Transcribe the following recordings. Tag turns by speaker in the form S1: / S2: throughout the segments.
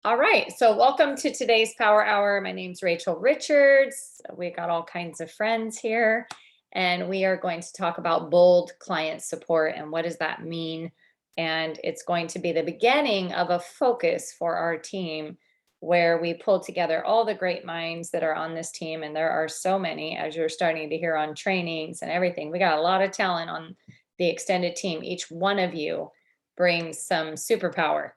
S1: All right, so welcome to today's Power Hour. My name's Rachel Richards. We got all kinds of friends here, and we are going to talk about bold client support and what does that mean. And it's going to be the beginning of a focus for our team where we pull together all the great minds that are on this team. And there are so many, as you're starting to hear on trainings and everything. We got a lot of talent on the extended team. Each one of you brings some superpower.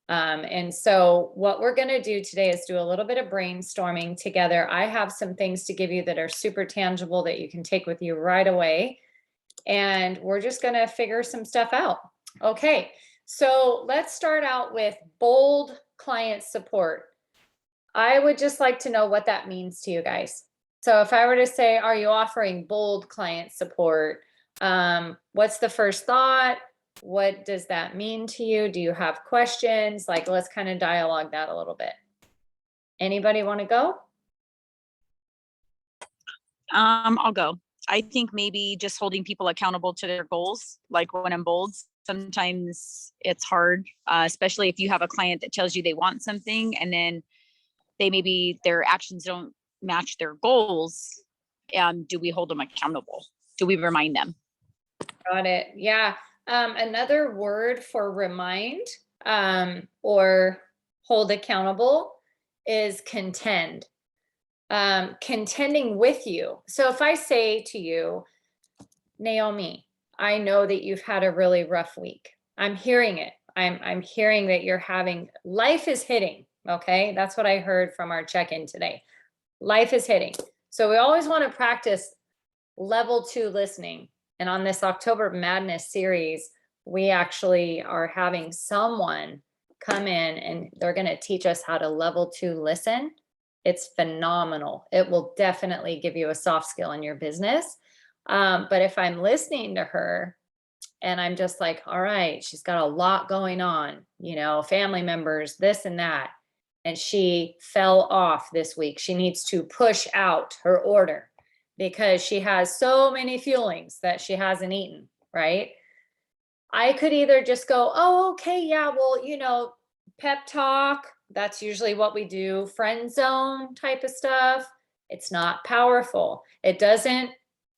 S1: And so what we're going to do today is do a little bit of brainstorming together. I have some things to give you that are super tangible that you can take with you right away. And we're just going to figure some stuff out. Okay, so let's start out with bold client support. I would just like to know what that means to you guys. So if I were to say, are you offering bold client support? What's the first thought? What does that mean to you? Do you have questions? Like, let's kind of dialogue that a little bit. Anybody want to go?
S2: I'll go. I think maybe just holding people accountable to their goals, like when I'm bold, sometimes it's hard, especially if you have a client that tells you they want something and then maybe their actions don't match their goals. Do we hold them accountable? Do we remind them?
S1: Got it. Yeah. Another word for remind or hold accountable is contend. Contending with you. So if I say to you, Naomi, I know that you've had a really rough week. I'm hearing it. I'm hearing that you're having life is hitting. Okay. That's what I heard from our check-in today. Life is hitting. So we always want to practice level 2 listening. And on this October Madness series, we actually are having someone come in and they're going to teach us how to level 2 listen. It's phenomenal. It will definitely give you a soft skill in your business. But if I'm listening to her and I'm just like, all right, she's got a lot going on, family members, this and that, and she fell off this week. She needs to push out her order because she has so many feelings that she hasn't eaten, right? I could either just go, oh, okay, yeah, well, pep talk. That's usually what we do, friend zone type of stuff. It's not powerful. It doesn't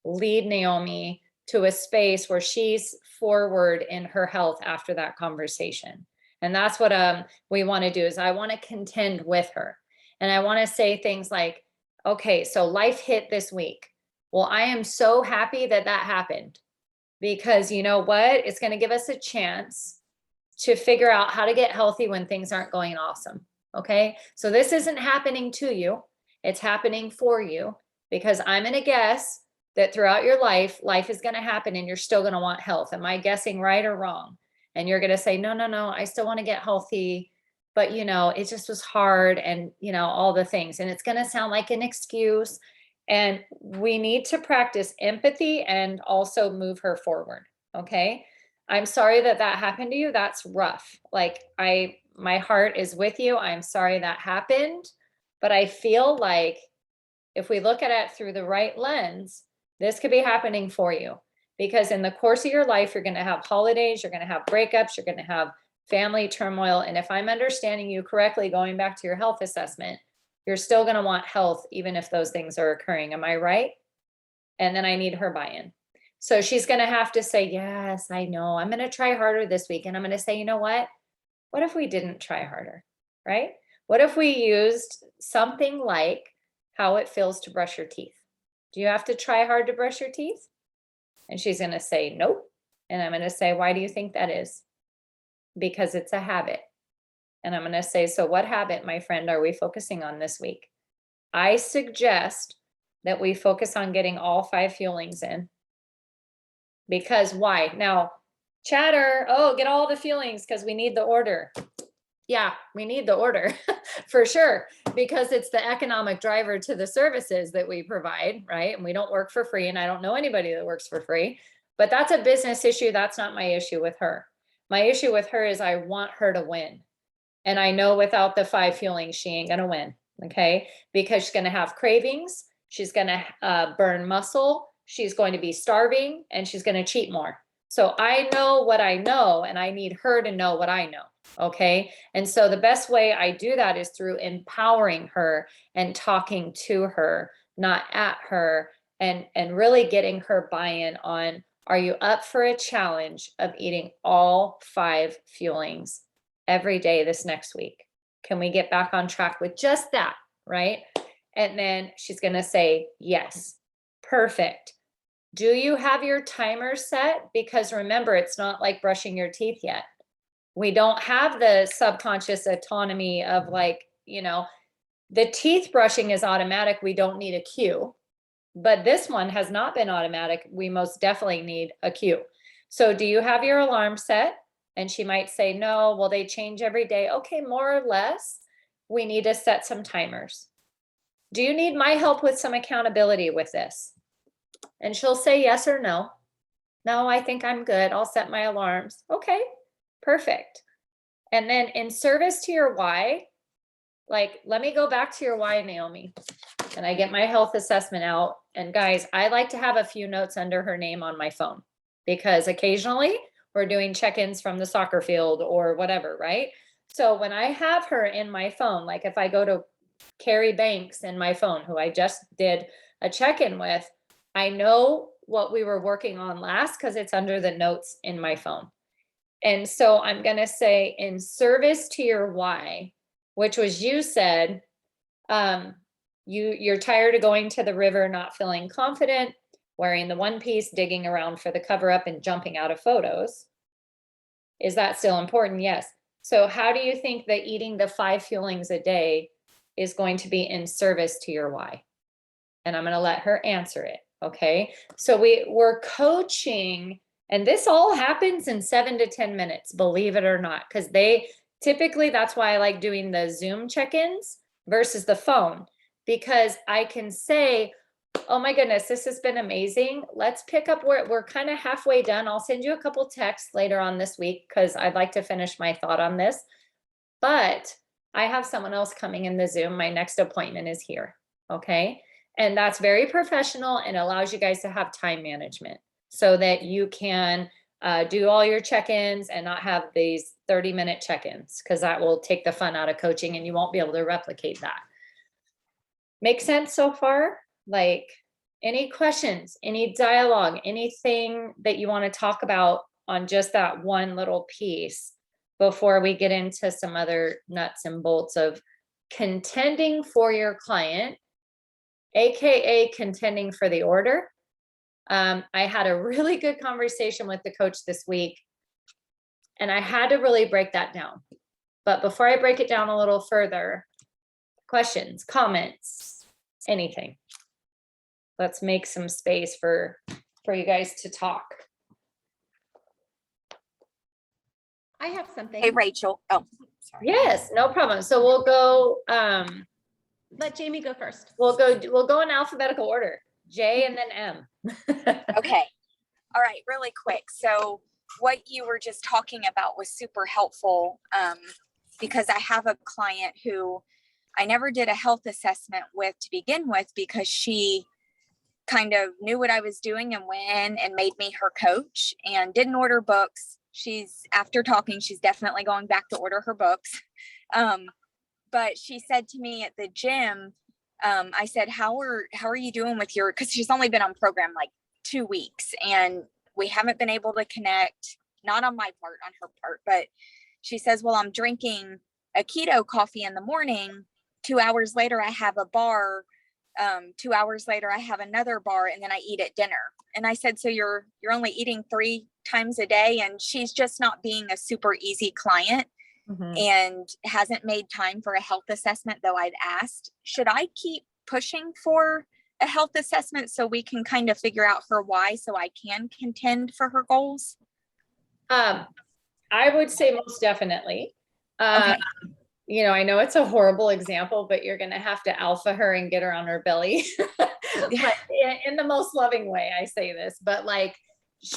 S1: lead Naomi to a space where she's forward in her health after that conversation. And that's what we want to do is I want to contend with her. And I want to say things like, okay, so life hit this week. Well, I am so happy that that happened because you know what? It's going to give us a chance to figure out how to get healthy when things aren't going awesome. Okay. So this isn't happening to you. It's happening for you because I'm going to guess that throughout your life is going to happen and you're still going to want health. Am I guessing right or wrong? And you're going to say, no, no, no, I still want to get healthy. But, it just was hard and, all the things. And it's going to sound like an excuse. And we need to practice empathy and also move her forward. Okay. I'm sorry that that happened to you. That's rough. Like my heart is with you. I'm sorry that happened. But I feel like if we look at it through the right lens, this could be happening for you because in the course of your life, you're going to have holidays, you're going to have breakups, you're going to have family turmoil. And if I'm understanding you correctly, going back to your health assessment, you're still going to want health, even if those things are occurring. Am I right? And then I need her buy-in. So she's going to have to say, yes, I know. I'm going to try harder this week. And I'm going to say, you know what? What if we didn't try harder? Right? What if we used something like how it feels to brush your teeth? Do you have to try hard to brush your teeth? And she's going to say, nope. And I'm going to say, why do you think that is? Because it's a habit. And I'm going to say, so what habit, my friend, are we focusing on this week? I suggest that we focus on getting all 5 feelings in. Because why? Now, chatter, oh, get all the feelings because we need the order. Yeah, we need the order for sure, because it's the economic driver to the services that we provide, right? And we don't work for free. And I don't know anybody that works for free, but that's a business issue. That's not my issue with her. My issue with her is I want her to win. And I know without the 5 feelings, she ain't going to win. Okay. Because she's going to have cravings. She's going to burn muscle. She's going to be starving and she's going to cheat more. So I know what I know, and I need her to know what I know. Okay. And so the best way I do that is through empowering her and talking to her, not at her, and really getting her buy-in on, are you up for a challenge of eating all 5 fuelings every day this next week? Can we get back on track with just that? Right. And then she's going to say, yes. Perfect. Do you have your timer set? Because remember, it's not like brushing your teeth yet. We don't have the subconscious autonomy of like, the teeth brushing is automatic. We don't need a cue. But this one has not been automatic. We most definitely need a cue. So do you have your alarm set? And she might say, no, well, they change every day. Okay, more or less, we need to set some timers. Do you need my help with some accountability with this? And she'll say yes or no. No, I think I'm good. I'll set my alarms. Okay, perfect. And then in service to your why, like, let me go back to your why, Naomi. And I get my health assessment out. And guys, I like to have a few notes under her name on my phone because occasionally we're doing check-ins from the soccer field or whatever, right? So when I have her in my phone, like if I go to Carrie Banks in my phone, who I just did a check-in with, I know what we were working on last because it's under the notes in my phone. And so I'm going to say, in service to your why, which was, you said, you're tired of going to the river, not feeling confident, wearing the one piece, digging around for the cover up and jumping out of photos. Is that still important? Yes. So how do you think that eating the 5 fuelings a day is going to be in service to your why? And I'm going to let her answer it. Okay. So we're coaching, and this all happens in 7 to 10 minutes, believe it or not, because they typically, that's why I like doing the Zoom check-ins versus the phone, because I can say, oh my goodness, this has been amazing. Let's pick up where we're kind of halfway done. I'll send you a couple texts later on this week because I'd like to finish my thought on this. But I have someone else coming in the Zoom. My next appointment is here. Okay. And that's very professional and allows you guys to have time management so that you can do all your check-ins and not have these 30-minute check-ins, because that will take the fun out of coaching and you won't be able to replicate that. Make sense so far? Like, any questions, any dialogue, anything that you want to talk about on just that one little piece before we get into some other nuts and bolts of contending for your client, AKA contending for the order? I had a really good conversation with the coach this week, and I had to really break that down. But before I break it down a little further, questions, comments, anything. Let's make some space for you guys to talk.
S3: I have something.
S4: Hey, Rachel. Oh, sorry.
S1: Yes, no problem. So we'll go,
S3: Let Jamie go first.
S1: we'll go in alphabetical order, J and then M.
S4: Okay. All right. Really quick. So what you were just talking about was super helpful because I have a client who I never did a health assessment with to begin with because she kind of knew what I was doing and went in and made me her coach and didn't order books. After talking, she's definitely going back to order her books. But she said to me at the gym, I said, how are you doing with your, because she's only been on program like 2 weeks and we haven't been able to connect, not on my part, on her part, but she says, well, I'm drinking a keto coffee in the morning. 2 hours later, I have a bar. 2 hours later, I have another bar, and then I eat at dinner. And I said, so you're only eating 3 times a day? And she's just not being a super easy client. Mm-hmm. And hasn't made time for a health assessment, though I'd asked. Should I keep pushing for a health assessment so we can kind of figure out her why so I can contend for her goals?
S1: I would say most definitely.
S4: Okay.
S1: You know, I know it's a horrible example, but you're going to have to alpha her and get her on her belly. But in the most loving way, I say this, but like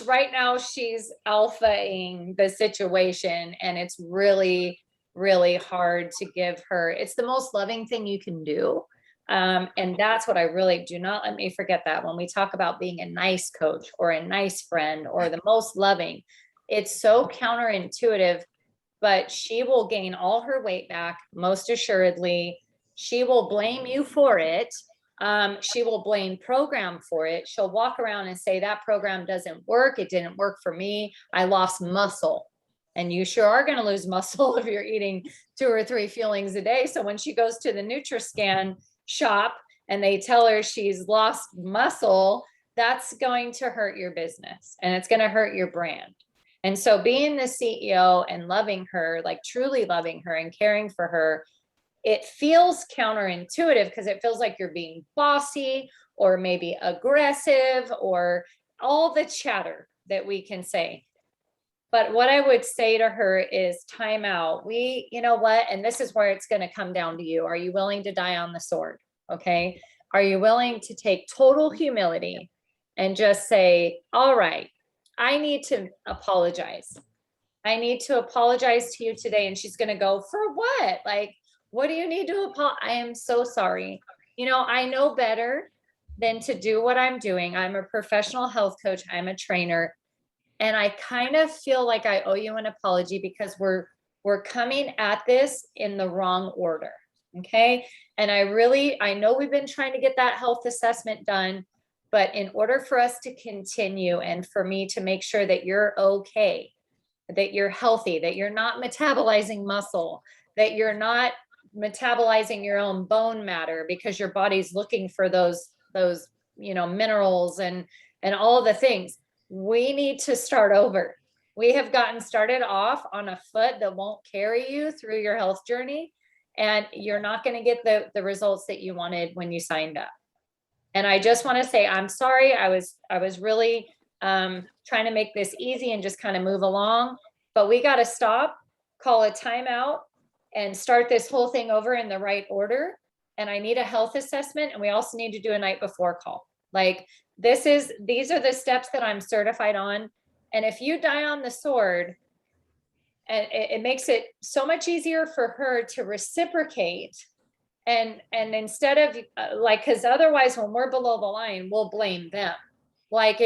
S1: right now she's alphaing the situation and it's really, really hard to give her, it's the most loving thing you can do, And that's what I really do not let me forget that when we talk about being a nice coach or a nice friend or the most loving, it's so counterintuitive, but she will gain all her weight back, most assuredly. She will blame you for it. She will blame program for it. She'll walk around and say that program doesn't work. It didn't work for me. I lost muscle. And you sure are going to lose muscle if you're eating 2 or 3 fuelings a day. So when she goes to the Nutriscan shop and they tell her she's lost muscle, that's going to hurt your business and it's going to hurt your brand. And so being the CEO and loving her, like truly loving her and caring for her, it feels counterintuitive because it feels like you're being bossy or maybe aggressive or all the chatter that we can say. But what I would say to her is time out. You know what? And this is where it's going to come down to you. Are you willing to die on the sword? Okay. Are you willing to take total humility and just say, all right, I need to apologize. I need to apologize to you today. And she's going to go, for what? Like, what do you need to apologize? I am so sorry. You know, I know better than to do what I'm doing. I'm a professional health coach. I'm a trainer. And I kind of feel like I owe you an apology because we're coming at this in the wrong order. Okay. And I know we've been trying to get that health assessment done, but in order for us to continue and for me to make sure that you're okay, that you're healthy, that you're not metabolizing muscle, that you're not metabolizing your own bone matter because your body's looking for those, you know, minerals and all the things. We need to start over. We have gotten started off on a foot that won't carry you through your health journey, and you're not going to get the results that you wanted when you signed up. And I just want to say, I'm sorry. I was really trying to make this easy and just kind of move along, but we got to stop, call a timeout, and start this whole thing over in the right order. And I need a health assessment, and we also need to do a night before call. Like, these are the steps that I'm certified on. And if you die on the sword, and it makes it so much easier for her to reciprocate. And instead of like, because otherwise when we're below the line, we'll blame them. Like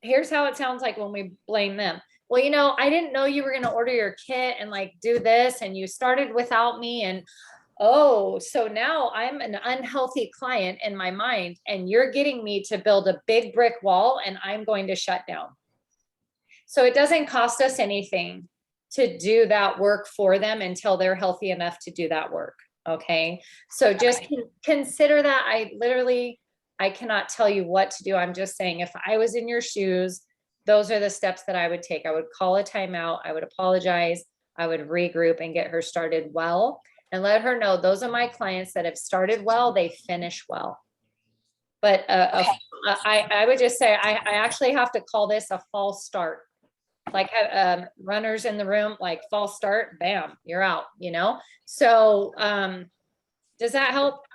S1: here's how it sounds like when we blame them. Well, you know, I didn't know you were going to order your kit and like do this, and you started without me, and oh, so now I'm an unhealthy client in my mind, and you're getting me to build a big brick wall, and I'm going to shut down. So it doesn't cost us anything to do that work for them until they're healthy enough to do that work. Okay. So just consider that. I cannot tell you what to do. I'm just saying, if I was in your shoes, those are the steps that I would take. I would call a timeout. I would apologize. I would regroup and get her started well, and let her know those are my clients that have started well, they finish well. But I would just say, I actually have to call this a false start. Like runners in the room, like false start, bam, you're out, you know? So does that help?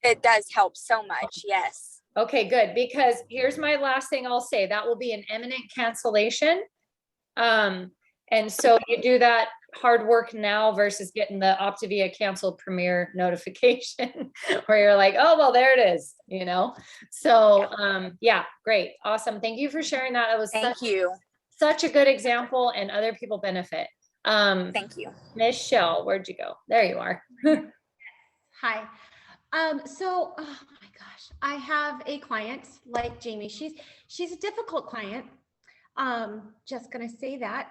S4: It does help so much. Yes.
S1: Okay, good. Because here's my last thing I'll say, that will be an imminent cancellation. And so you do that hard work now versus getting the Optavia canceled premiere notification where you're like, oh, well, there it is, you know? So yeah, great. Awesome. Thank you for sharing that. It was such a good example, and other people benefit.
S3: Thank you.
S1: Michelle, where'd you go? There you are.
S3: Hi. So, oh my gosh, I have a client like Jamie. She's a difficult client. Just gonna say that.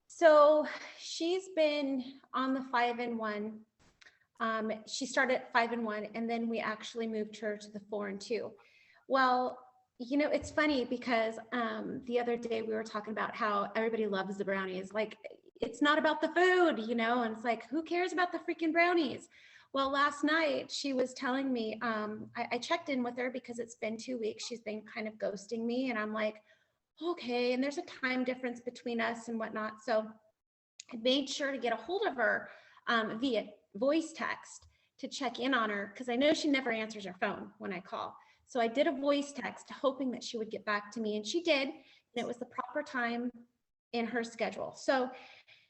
S3: So she's been on the 5-in-1. She started at 5-in-1, and then we actually moved her to the 4-in-2. Well, you know, it's funny because the other day we were talking about how everybody loves the brownies. Like, it's not about the food, you know, and it's like, who cares about the freaking brownies? Well, last night she was telling me, I checked in with her because it's been 2 weeks. She's been kind of ghosting me, and I'm like, okay. And there's a time difference between us and whatnot. So I made sure to get a hold of her via voice text to check in on her, because I know she never answers her phone when I call. So I did a voice text hoping that she would get back to me, and she did. And it was the proper time in her schedule. So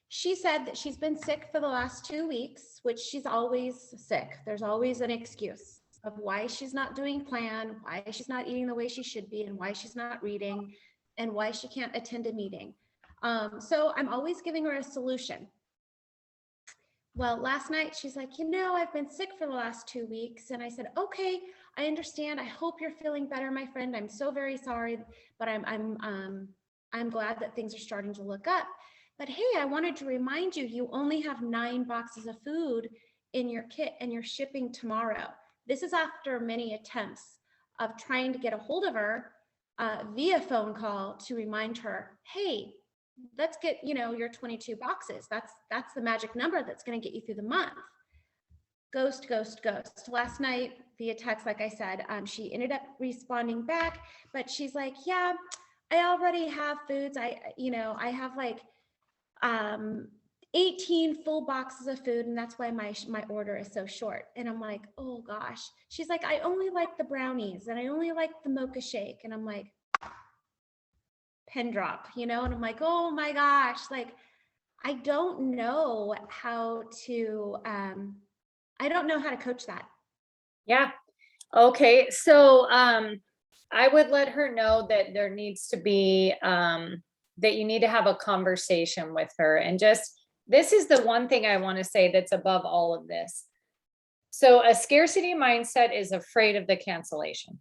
S3: she said that she's been sick for the last 2 weeks, which she's always sick. There's always an excuse. of why she's not doing plan, why she's not eating the way she should be, and why she's not reading, and why she can't attend a meeting. So I'm always giving her a solution. Well, last night she's like, I've been sick for the last 2 weeks. And I said, okay, I understand. I hope you're feeling better, my friend. I'm so very sorry, but I'm glad that things are starting to look up. But hey, I wanted to remind you, you only have 9 boxes of food in your kit and you're shipping tomorrow. This is after many attempts of trying to get a hold of her via phone call to remind her, hey, let's get, your 22 boxes. That's the magic number that's going to get you through the month. Ghost. Last night via text, like I said, she ended up responding back, but she's like, yeah, I already have foods. I have like 18 full boxes of food, and that's why my order is so short. And I'm like, oh gosh. She's like, I only like the brownies and I only like the mocha shake. And I'm like, pen drop, and I'm like, oh my gosh, like, I don't know how to coach that.
S1: Yeah. Okay. So, I would let her know that there needs to be, that you need to have a conversation with her, and this is the one thing I want to say that's above all of this. So a scarcity mindset is afraid of the cancellation.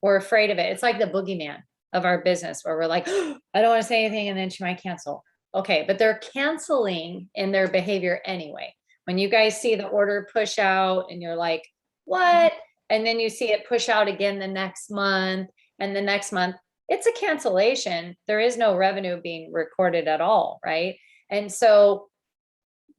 S1: We're afraid of it. It's like the boogeyman of our business where we're like, oh, I don't want to say anything and then she might cancel. Okay, but they're canceling in their behavior anyway. When you guys see the order push out and you're like, what? And then you see it push out again the next month and the next month, it's a cancellation. There is no revenue being recorded at all, right? And so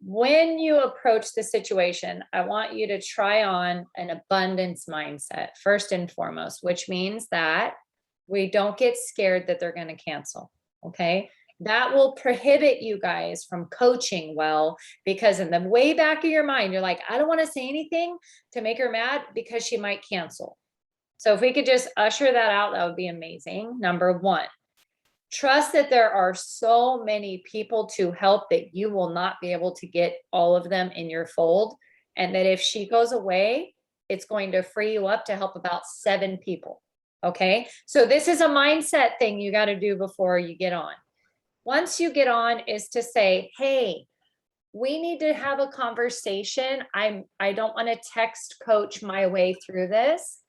S1: when you approach the situation, I want you to try on an abundance mindset first and foremost, which means that we don't get scared that they're going to cancel. Okay. That will prohibit you guys from coaching well, because in the way back of your mind, you're like, I don't want to say anything to make her mad because she might cancel. So if we could just usher that out, that would be amazing. Number one, trust that there are so many people to help that you will not be able to get all of them in your fold. And that if she goes away, it's going to free you up to help about 7 people. Okay. So this is a mindset thing you got to do before you get on. Once you get on is to say, hey, we need to have a conversation. I don't want to text coach my way through this.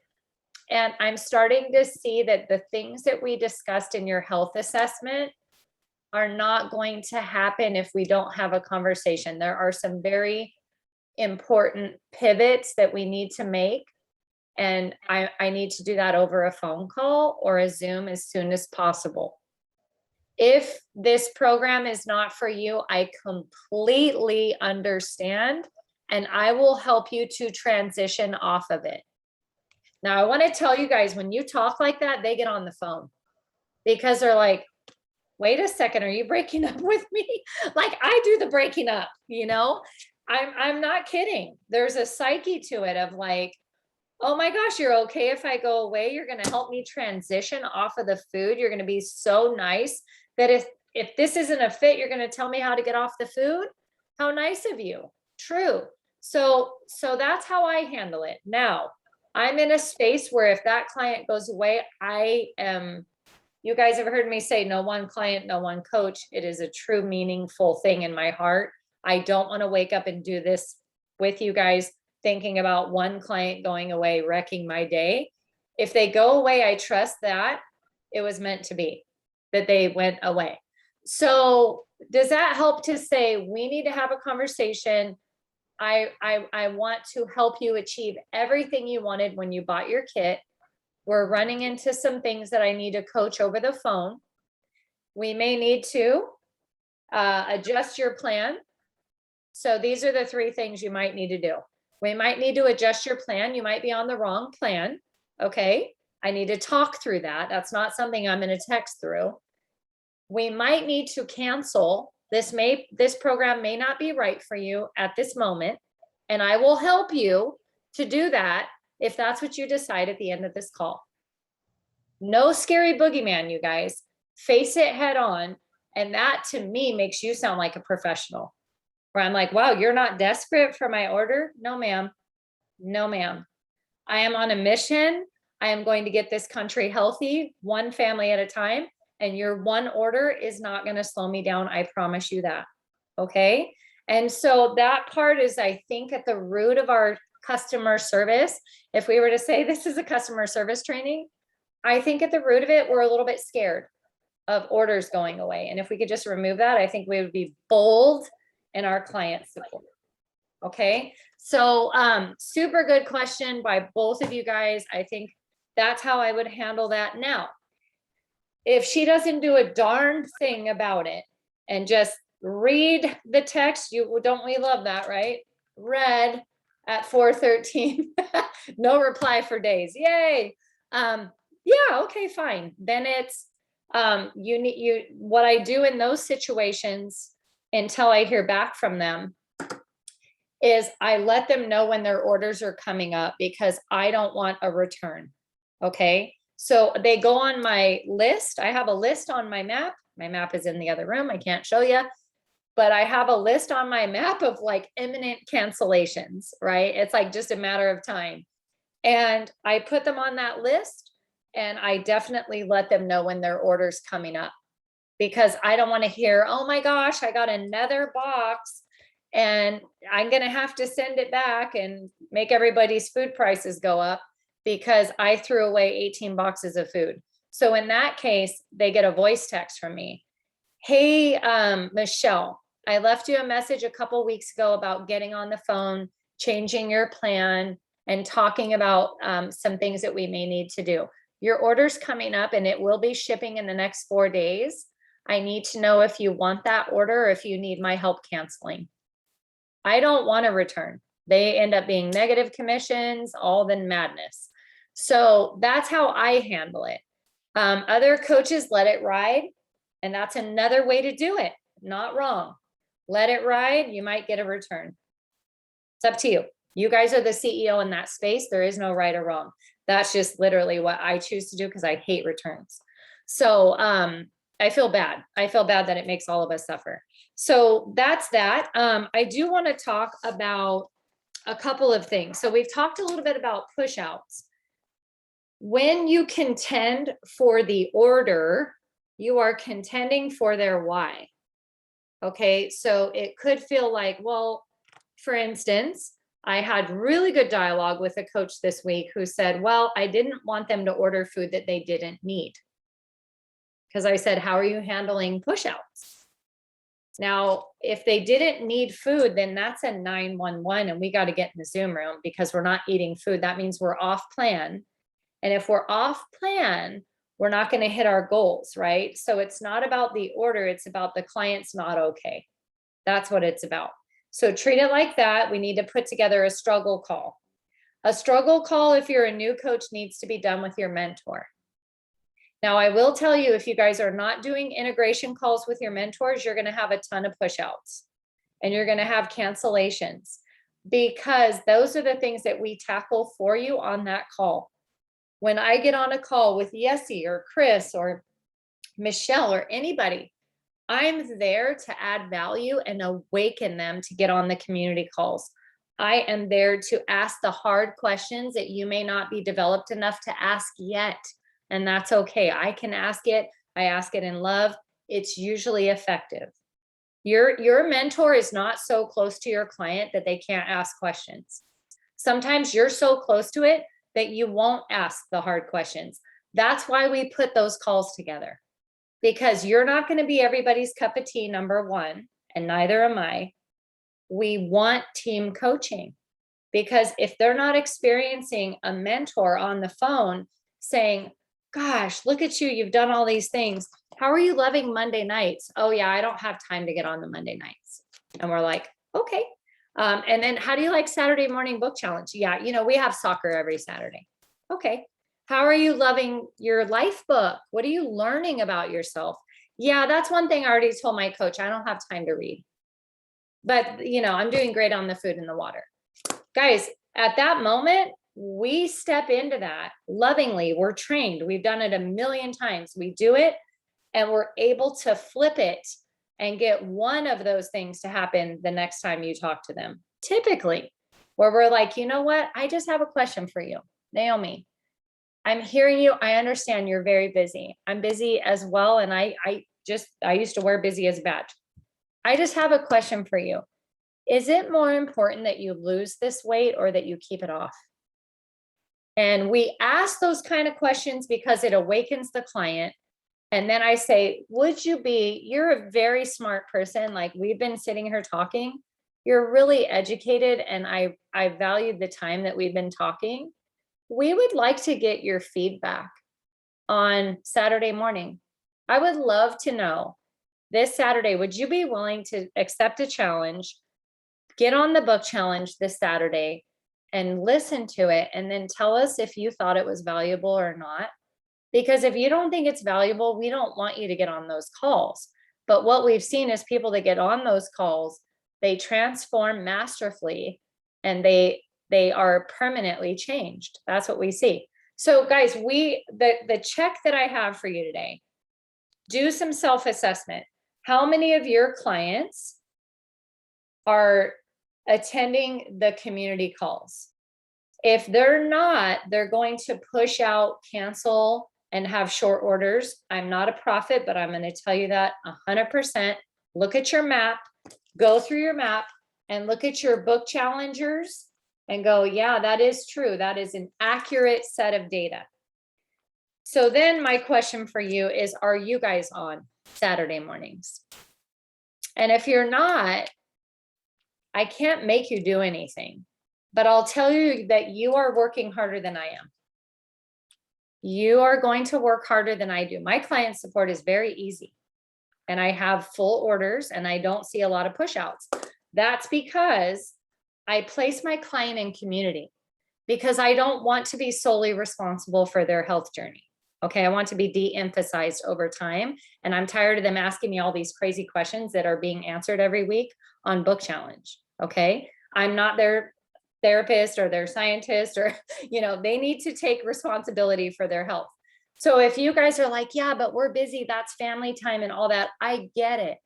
S1: And I'm starting to see that the things that we discussed in your health assessment are not going to happen if we don't have a conversation. There are some very important pivots that we need to make. And I need to do that over a phone call or a Zoom as soon as possible. If this program is not for you, I completely understand, and I will help you to transition off of it. Now, I want to tell you guys, when you talk like that, they get on the phone because they're like, wait a second, are you breaking up with me? Like I do the breaking up, I'm not kidding. There's a psyche to it of like, oh my gosh, you're okay if I go away? You're going to help me transition off of the food. You're going to be so nice that if this isn't a fit, you're going to tell me how to get off the food. How nice of you. True. So that's how I handle it. Now, I'm in a space where if that client goes away, you guys have heard me say, no one client, no one coach. It is a true meaningful thing in my heart. I don't want to wake up and do this with you guys thinking about one client going away, wrecking my day. If they go away, I trust that it was meant to be, that they went away. So does that help to say we need to have a conversation? I want to help you achieve everything you wanted when you bought your kit. We're running into some things that I need to coach over the phone. We may need to adjust your plan. So these are the 3 things you might need to do. We might need to adjust your plan. You might be on the wrong plan. Okay. I need to talk through that. That's not something I'm going to text through. We might need to cancel. This program may not be right for you at this moment. And I will help you to do that if that's what you decide at the end of this call. No scary boogeyman, you guys. Face it head on. And that to me makes you sound like a professional. Where I'm like, wow, you're not desperate for my order? No, ma'am. No, ma'am. I am on a mission. I am going to get this country healthy, one family at a time. And your one order is not going to slow me down. I promise you that. Okay. And so that part is, I think, at the root of our customer service. If we were to say this is a customer service training, I think at the root of it, we're a little bit scared of orders going away. And if we could just remove that, I think we would be bold in our client support. Okay. So super good question by both of you guys. I think that's how I would handle that. Now, if she doesn't do a darn thing about it and just read the text, don't we love that, right? Read at 4:13, no reply for days. Yay. Yeah, okay, fine. Then it's what I do in those situations until I hear back from them is I let them know when their orders are coming up because I don't want a return. Okay. So they go on my list. I have a list on my map. My map is in the other room. I can't show you, but I have a list on my map of like imminent cancellations, right? It's like just a matter of time. And I put them on that list and I definitely let them know when their order's coming up because I don't want to hear, oh my gosh, I got another box and I'm going to have to send it back and make everybody's food prices go up because I threw away 18 boxes of food. So in that case, they get a voice text from me. Hey, Michelle, I left you a message a couple weeks ago about getting on the phone, changing your plan, and talking about some things that we may need to do. Your order's coming up and it will be shipping in the next 4 days. I need to know if you want that order or if you need my help canceling. I don't want to return. They end up being negative commissions, all the madness. So that's how I handle it. Other coaches let it ride. And that's another way to do it. Not wrong. Let it ride. You might get a return. It's up to you. You guys are the CEO in that space. There is no right or wrong. That's just literally what I choose to do because I hate returns. So I feel bad. I feel bad that it makes all of us suffer. So that's that. I do want to talk about a couple of things. So we've talked a little bit about push outs. When you contend for the order, you are contending for their why. Okay, so it could feel like, well, for instance, I had really good dialogue with a coach this week who said, well, I didn't want them to order food that they didn't need. Because I said, how are you handling push outs? Now, if they didn't need food, then that's a 911 and we got to get in the Zoom room because we're not eating food. That means we're off plan. And if we're off plan, we're not going to hit our goals, right? So it's not about the order. It's about the client's not okay. That's what it's about. So treat it like that. We need to put together a struggle call. A struggle call, if you're a new coach, needs to be done with your mentor. Now, I will tell you, if you guys are not doing integration calls with your mentors, you're going to have a ton of push outs and you're going to have cancellations because those are the things that we tackle for you on that call. When I get on a call with Yessie or Chris or Michelle or anybody, I'm there to add value and awaken them to get on the community calls. I am there to ask the hard questions that you may not be developed enough to ask yet. And that's okay. I can ask it. I ask it in love. It's usually effective. Your mentor is not so close to your client that they can't ask questions. Sometimes you're so close to it that you won't ask the hard questions. That's why we put those calls together, because you're not going to be everybody's cup of tea, number one, and neither am I. We want team coaching because if they're not experiencing a mentor on the phone saying, gosh, look at you, you've done all these things. How are you loving Monday nights? Oh yeah, I don't have time to get on the Monday nights. And we're like, okay. And then how do you like Saturday morning book challenge? Yeah, we have soccer every Saturday. Okay. How are you loving your life book? What are you learning about yourself? Yeah, that's one thing I already told my coach. I don't have time to read. But, I'm doing great on the food and the water. Guys, at that moment, we step into that lovingly. We're trained. We've done it a million times. We do it and we're able to flip it and get one of those things to happen the next time you talk to them. Typically, where we're like, you know what? I just have a question for you. Naomi, I'm hearing you. I understand you're very busy. I'm busy as well. And I used to wear busy as a badge. I just have a question for you. Is it more important that you lose this weight or that you keep it off? And we ask those kind of questions because it awakens the client. And then I say, you're a very smart person. Like, we've been sitting here talking. You're really educated. And I valued the time that we've been talking. We would like to get your feedback on Saturday morning. I would love to know this Saturday, would you be willing to accept a challenge, get on the book challenge this Saturday and listen to it, and then tell us if you thought it was valuable or not? Because if you don't think it's valuable, we don't want you to get on those calls. But what we've seen is people that get on those calls, they transform masterfully and they are permanently changed. That's what we see. So guys, the check that I have for you today, do some self-assessment. How many of your clients are attending the community calls? If they're not, they're going to push out, cancel, and have short orders. I'm not a prophet, but I'm going to tell you that 100%. Look at your map, go through your map and look at your book challengers and go, yeah, that is true. That is an accurate set of data. So then my question for you is, are you guys on Saturday mornings? And if you're not, I can't make you do anything, but I'll tell you that you are working harder than I am. You are going to work harder than I do. My client support is very easy and I have full orders and I don't see a lot of push outs. That's because I place my client in community because I don't want to be solely responsible for their health journey. Okay, I want to be de-emphasized over time. And I'm tired of them asking me all these crazy questions that are being answered every week on book challenge. Okay, I'm not their therapist or their scientist, or, they need to take responsibility for their health. So if you guys are like, yeah, but we're busy, that's family time and all that, I get it.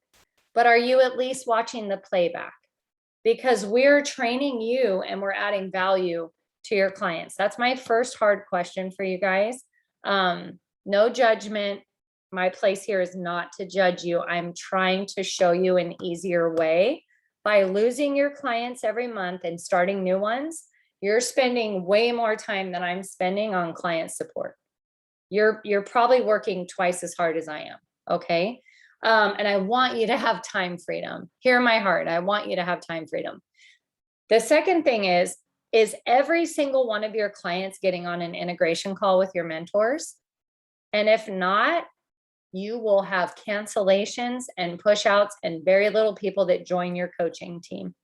S1: But are you at least watching the playback? Because we're training you and we're adding value to your clients. That's my first hard question for you guys. No judgment. My place here is not to judge you. I'm trying to show you an easier way. By losing your clients every month and starting new ones, you're spending way more time than I'm spending on client support. You're probably working twice as hard as I am. Okay. And I want you to have time freedom. Hear my heart. I want you to have time freedom. The second thing is every single one of your clients getting on an integration call with your mentors? And if not, you will have cancellations and push outs and very little people that join your coaching team.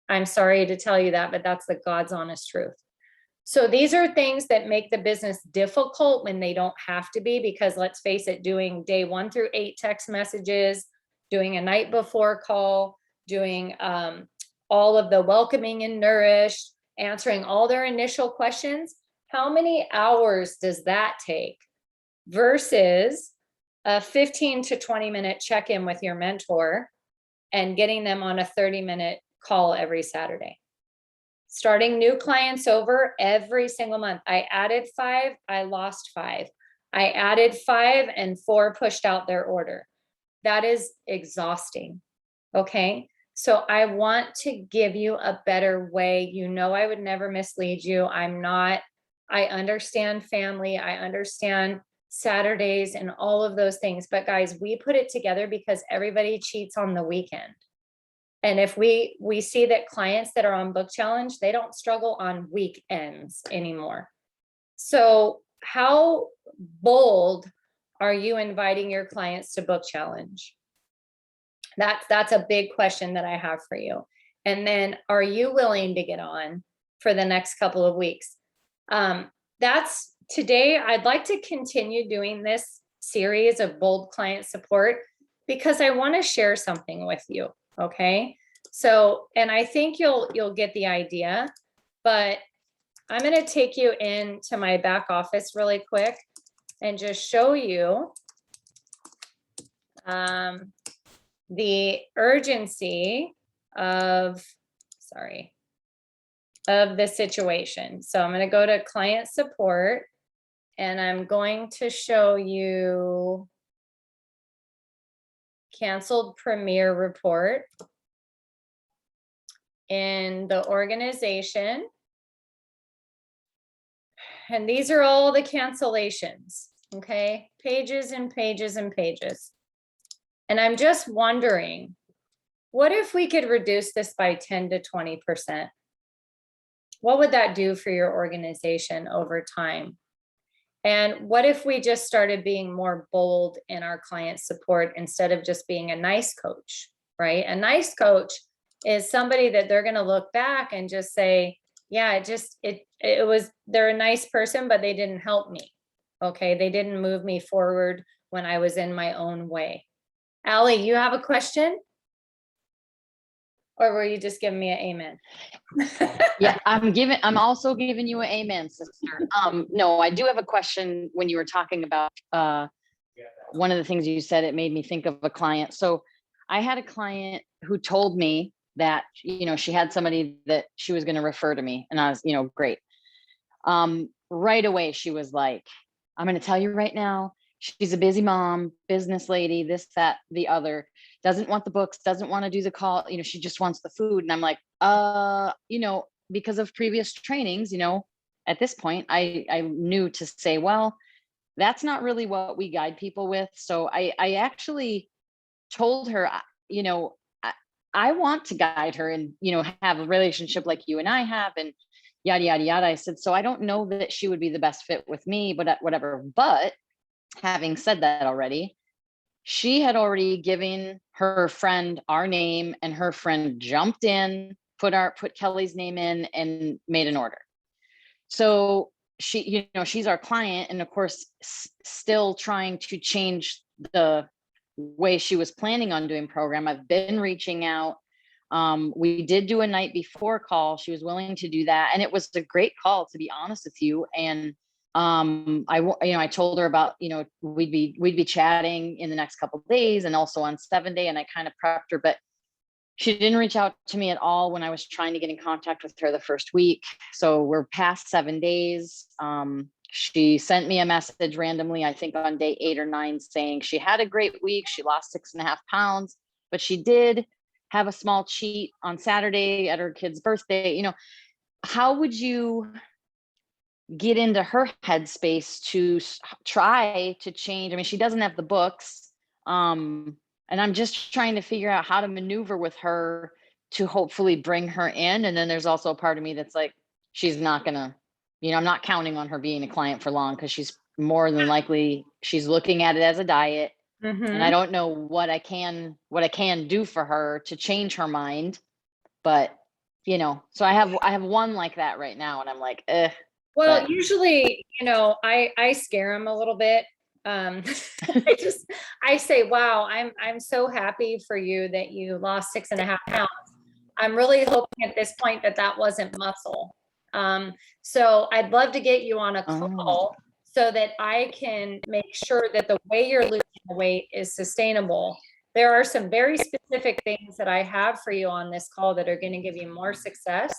S1: I'm sorry to tell you that, but that's the God's honest truth. So these are things that make the business difficult when they don't have to be, because let's face it, doing day 1 through 8 text messages, doing a night before call, doing all of the welcoming and nourished, answering all their initial questions. How many hours does that take versus a 15 to 20 minute check-in with your mentor and getting them on a 30-minute call every Saturday? Starting new clients over every single month. I added 5, I lost 5. I added 5 and 4 pushed out their order. That is exhausting. Okay. So I want to give you a better way. I would never mislead you. I understand family. I understand Saturdays and all of those things. But guys, we put it together because everybody cheats on the weekend. And if we see that clients that are on book challenge, they don't struggle on weekends anymore. So how bold are you inviting your clients to book challenge? That's a big question that I have for you. And then, are you willing to get on for the next couple of weeks? That's today. I'd like to continue doing this series of bold client support because I want to share something with you. Okay. So, and I think you'll get the idea, but I'm going to take you into my back office really quick and just show you the urgency of, sorry, of the situation. So I'm going to go to client support and I'm going to show you canceled Premier report in the organization. And these are all the cancellations, okay? Pages and pages and pages. And I'm just wondering, what if we could reduce this by 10 to 20%? What would that do for your organization over time? And what if we just started being more bold in our client support instead of just being a nice coach, right? A nice coach is somebody that they're going to look back and just say, yeah, it was, they're a nice person, but they didn't help me. Okay. They didn't move me forward when I was in my own way. Allie, you have a question? Or were you just giving me an amen?
S5: Yeah, I'm also giving you an amen, sister. No, I do have a question. When you were talking about one of the things you said, it made me think of a client. So I had a client who told me that, she had somebody that she was going to refer to me, and I was, great. Right away, she was like, I'm going to tell you right now, she's a busy mom, business lady, this, that, the other, doesn't want the books, doesn't want to do the call, she just wants the food. And I'm like, because of previous trainings, at this point, I knew to say, well, that's not really what we guide people with. So I actually told her, I want to guide her and, have a relationship like you and I have, and yada, yada, yada. I said, so I don't know that she would be the best fit with me, but whatever. But having said that already, she had already given her friend our name, and her friend jumped in, put Kelly's name in, and made an order. So she, she's our client, and of course, still trying to change the way she was planning on doing program. I've been reaching out. We did do a night before call. She was willing to do that, and it was a great call, to be honest with you. And I told her about, we'd be chatting in the next couple of days, and also on 7-day, and I kind of prepped her, but she didn't reach out to me at all when I was trying to get in contact with her the first week. So we're past 7 days. She sent me a message randomly, I think on day 8 or 9, saying she had a great week. She lost 6.5 pounds, but she did have a small cheat on Saturday at her kid's birthday. How would you get into her headspace to try to change? I mean, she doesn't have the books. And I'm just trying to figure out how to maneuver with her to hopefully bring her in. And then there's also a part of me that's like, she's not gonna, I'm not counting on her being a client for long, because she's more than likely, she's looking at it as a diet. And I don't know what I can do for her to change her mind. But, so I have one like that right now, and I'm like,
S1: Well,
S5: but
S1: usually, I scare them a little bit. I say, wow, I'm so happy for you that you lost 6.5 pounds. I'm really hoping at this point that wasn't muscle. So I'd love to get you on a call so that I can make sure that the way you're losing the weight is sustainable. There are some very specific things that I have for you on this call that are going to give you more success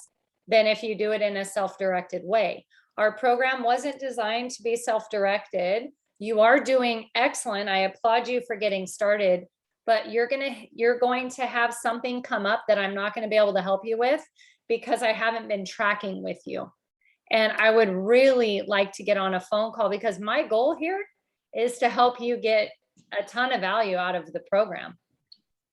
S1: than if you do it in a self-directed way. Our program wasn't designed to be self-directed. You are doing excellent. I applaud you for getting started, but you're going to have something come up that I'm not going to be able to help you with because I haven't been tracking with you. And I would really like to get on a phone call, because my goal here is to help you get a ton of value out of the program.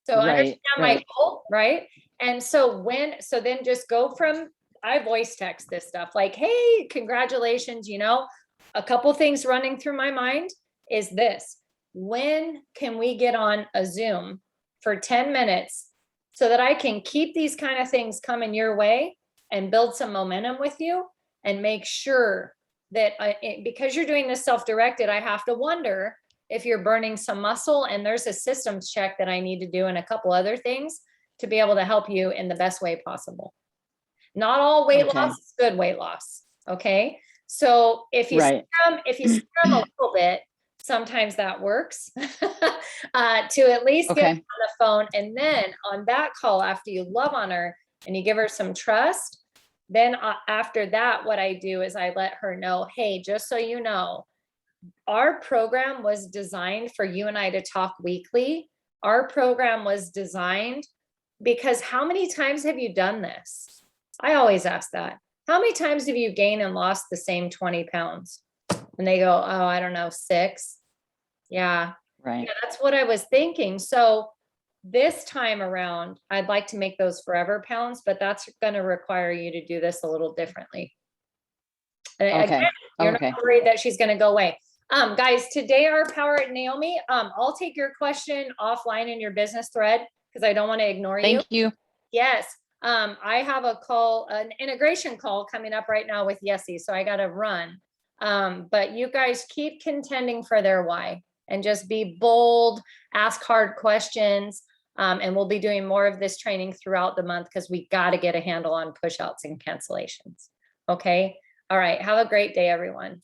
S1: So understand my goal, right? And so then just go from, I voice text this stuff like, hey, congratulations, a couple things running through my mind is this: when can we get on a Zoom for 10 minutes so that I can keep these kind of things coming your way and build some momentum with you, and make sure that because you're doing this self-directed, I have to wonder if you're burning some muscle, and there's a systems check that I need to do and a couple other things to be able to help you in the best way possible. Not all weight loss is good weight loss. Okay. So if you scare them a little bit, sometimes that works to at least get on the phone. And then on that call, after you love on her and you give her some trust, Then after that, what I do is I let her know, hey, just so you know, our program was designed for you and I to talk weekly. Our program was designed because how many times have you done this? I always ask that. How many times have you gained and lost the same 20 pounds? And they go, oh, I don't know, 6. Yeah,
S5: Right.
S1: yeah, that's what I was thinking. So this time around, I'd like to make those forever pounds, but that's going to require you to do this a little differently. And
S5: Okay.
S1: again, you're
S5: Okay.
S1: not worried that she's going to go away. Guys, today our power at Naomi, I'll take your question offline in your business thread because I don't want to ignore you.
S5: Thank you.
S1: Yes. I have a call, an integration call coming up right now with Yessie, so I got to run. But you guys keep contending for their why and just be bold, ask hard questions. And we'll be doing more of this training throughout the month because we got to get a handle on push outs and cancellations. Okay. All right. Have a great day, everyone.